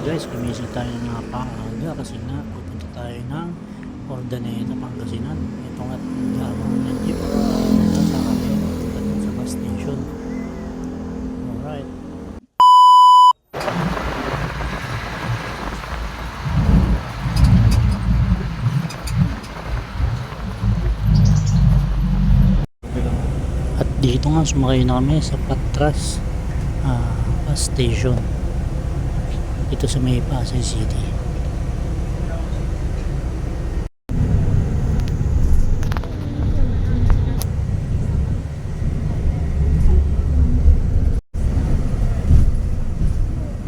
guys, gumising tayo ng napakaaga kasi nga pupunta tayo ng Ordaneta, Pangasinan. Ito nga gawang ng jeep sa kanya sa bus station. Alright. At dito nga sumakay na kami sa Patras bus station dito sa may Pasay City.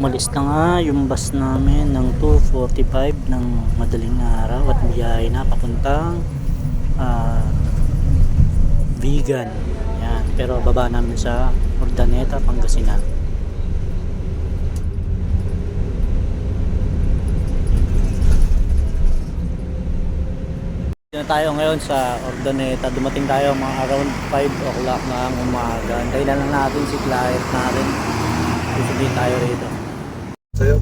Umalis na nga yung bus namin ng 2:45 ng madaling araw at biyahe na papuntang Vegan. Yan. Pero baba namin sa Ordaneta, Pangasinan. Dito tayo ngayon sa Ordaneta. Dumating tayo mga around 5 o'clock ng umaga. Antayin na lang natin si client natin. Susubin tayo rito. Sa'yo?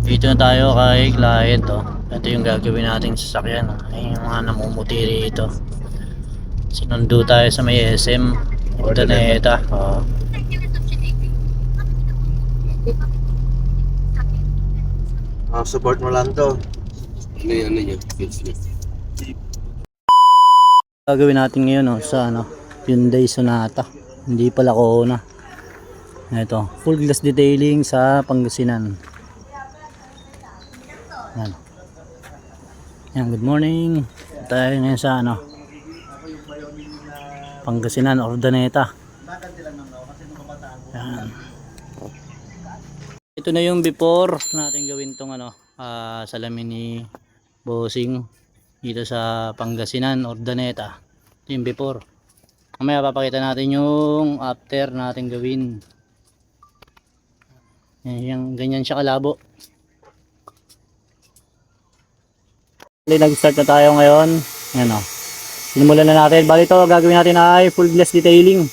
Dito na tayo kay client. Oh. Ito yung gagawin nating sasakyan. Oh. Ay yung mga namumuti rito. Sinundo tayo sa may SM Ordaneta. Oh. Support mo lang to. Ano niya? Gagawin natin ngayon sa Hyundai Sonata. Hindi pala Kona. Ito, full glass detailing sa Pangasinan. Yan. Yan, good morning. Tayo ngayon sa Pangasinan, Ordaneta. Yan. Ito na yung before natin gawin tong salamin ni Bossing dito sa Pangasinan, Ordaneta. Ito yung before. Mamaya papakita natin yung after natin gawin. Yan, ganyan siya kalabo. Nag-start na tayo ngayon. Ayan o. Sinimulan na natin. Bali ito, gagawin natin ay full glass detailing.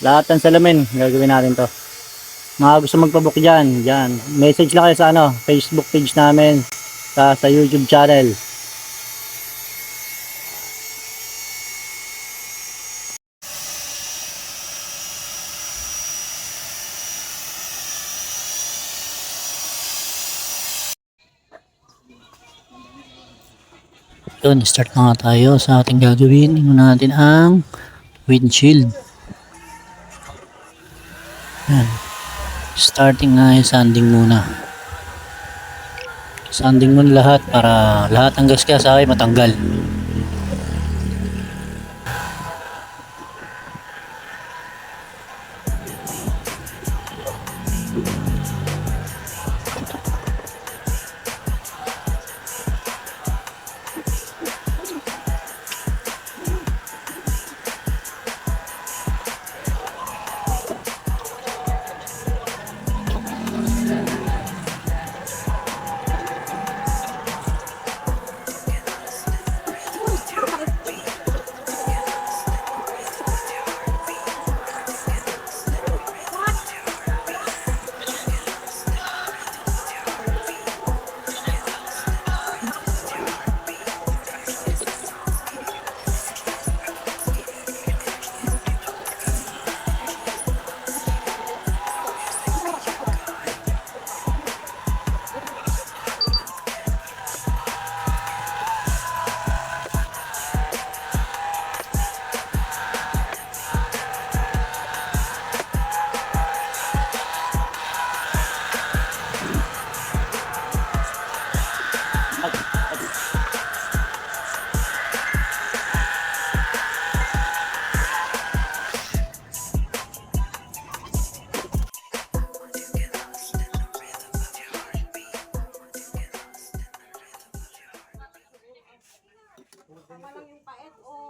Lahat ng salamin, gagawin natin to. Mga gusto magpabook dyan, message lang kayo sa Facebook page namin, sa YouTube channel. Yun, start na nga tayo sa ating gagawin. Inunan natin ang windshield. Yan. Starting na sanding muna. Sanding muna lahat para lahat ng gasgas ay matanggal.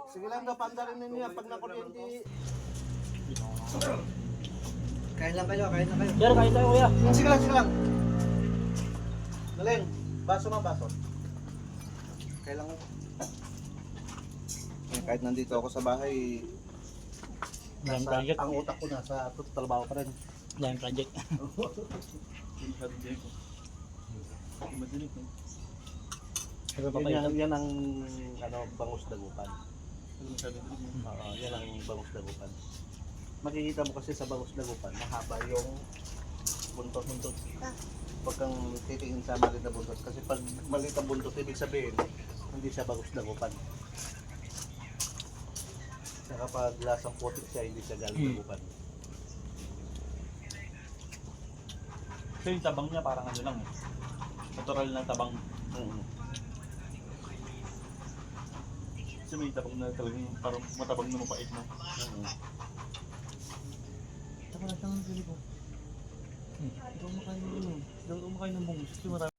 Sige lang daw, pandarin ninyo pag nakuryente. Kain lang kayo. Sir, kain tayo kuya. Sige lang. Galing, baso. Kain lang. Kahit nandito ako sa bahay, Yan Nasa, project. ang utak ko nasa trabaho pa rin. Yan project. Yan ang ano, bangus dagupan. Yan ang bangus dagupan. Makikita mo kasi sa bangus dagupan, mahaba yung buntot. Huwag kang titingin sa maliit na buntot. Kasi pag maliit ang buntot, ibig sabihin, hindi siya bangus dagupan. Saka pag lasang putik siya, hindi siya galing dagupan. So yung tabang niya parang ano lang eh. Natural na tabang. Kasi may tabang na talagang parang matabang na mapait mo. Tama na siyang pili ko. Ikaw makain ng ano. Ikaw makain ng bungus. Kasi marami.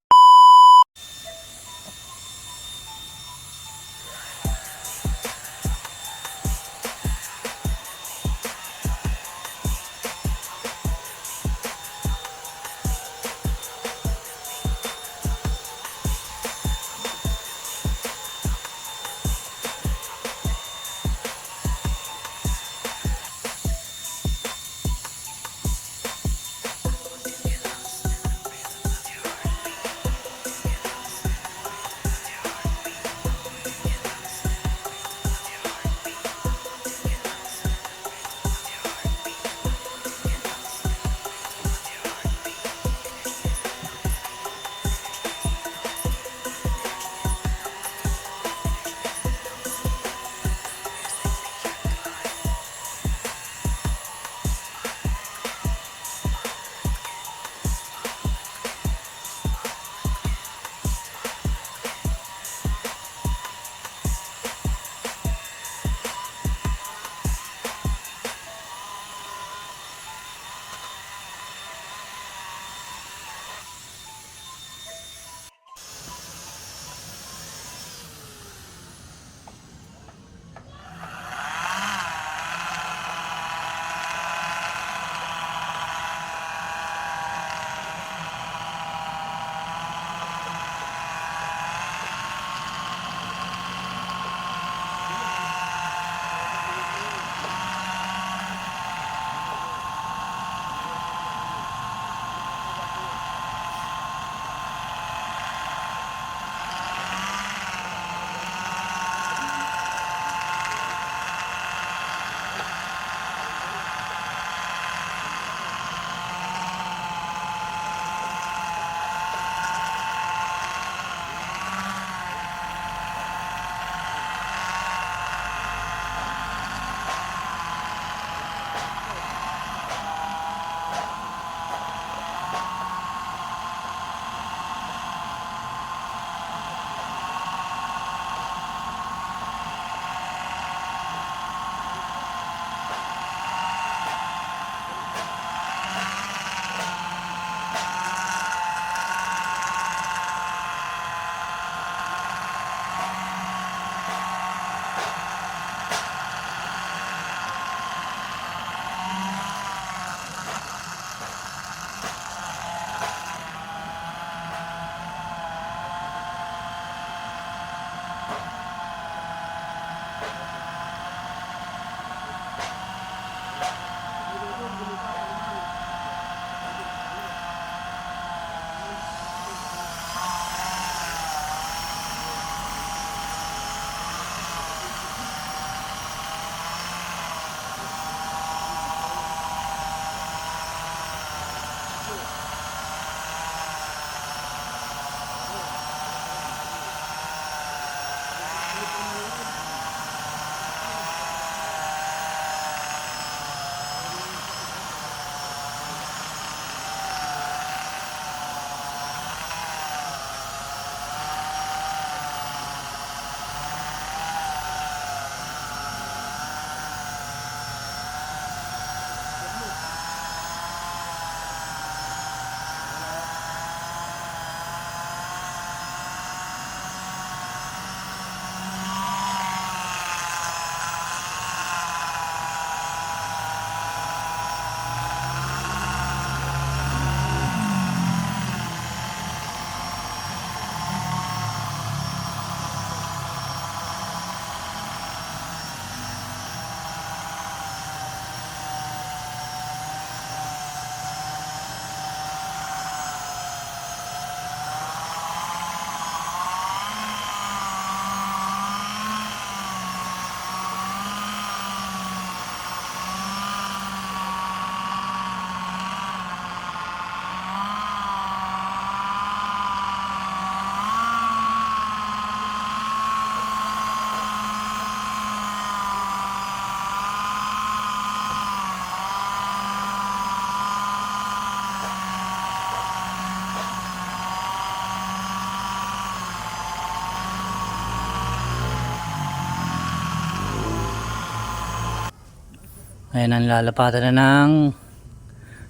Ayan na, nilalapatan na ng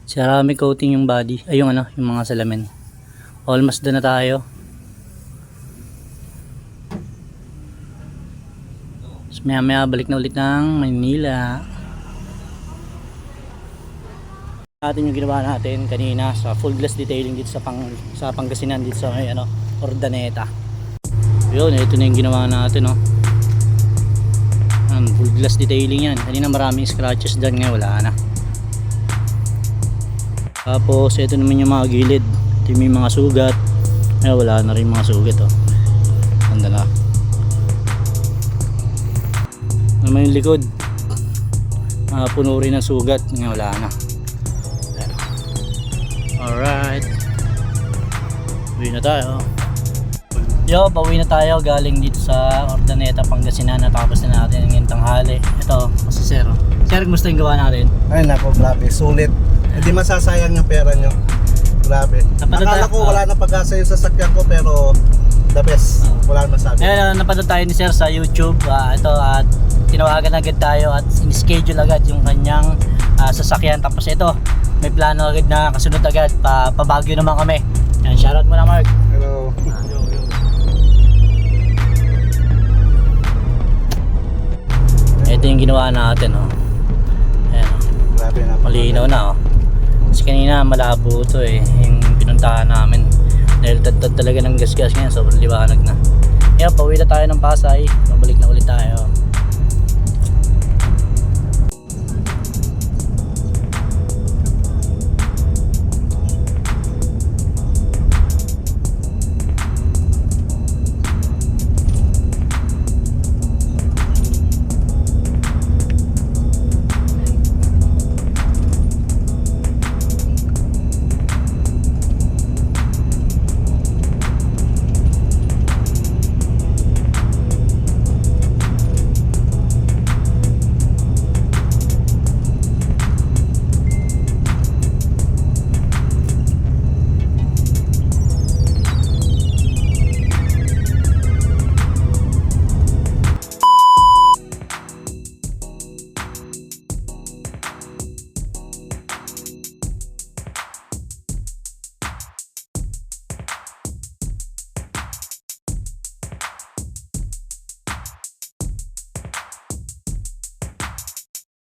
ceramic coating yung body. Ay, yung ano, yung mga salamin. Almost doon na tayo. So, maya maya balik na ulit ng Manila. Natin yung ginawa natin kanina sa full glass detailing dito sa Pangasinan, dito sa may ano, Ordaneta. Yun, ito na yung ginawa natin, no. Full glass detailing yan. Kanina maraming scratches dyan, ngayon wala na. Tapos ito naman yung mga gilid. Ito yung may mga sugat. Ngayon wala na rin mga sugat, oh. Ganda na. Naman yung likod, puno rin ng sugat, ngayon wala na. Alright, uwi na tayo. Yo, pauwi na tayo galing dito sa Ordaneta, Pangasinan. Natapos na natin ng tanghali. Ito, si Sir. Sir, kumusta yung gawa natin? Ay nako, grabe, sulit. Hindi masasayang yung pera nyo. Grabe. Akala ko wala na pag-asa yung sasakyan ko, pero the best. Wala na masabi. Ayan, napanood tayo ni Sir sa YouTube. Ito, at tinawagan agad tayo at in-schedule agad yung kanyang sasakyan. Tapos ito, may plano agad na kasunod agad. Pabagyo naman kami. Yan, shoutout mo na, Mark. Hello. Ito yung ginawa natin, oh. Ayan, oh. Grabe na. Malinaw na, oh. Kasi kanina malabo to eh, yung pinuntahan namin. Dahil tad talaga ng gas-gas ngayon, sobrang liwanag na. Kaya pauwi na tayo ng Pasay, pabalik na ulit tayo.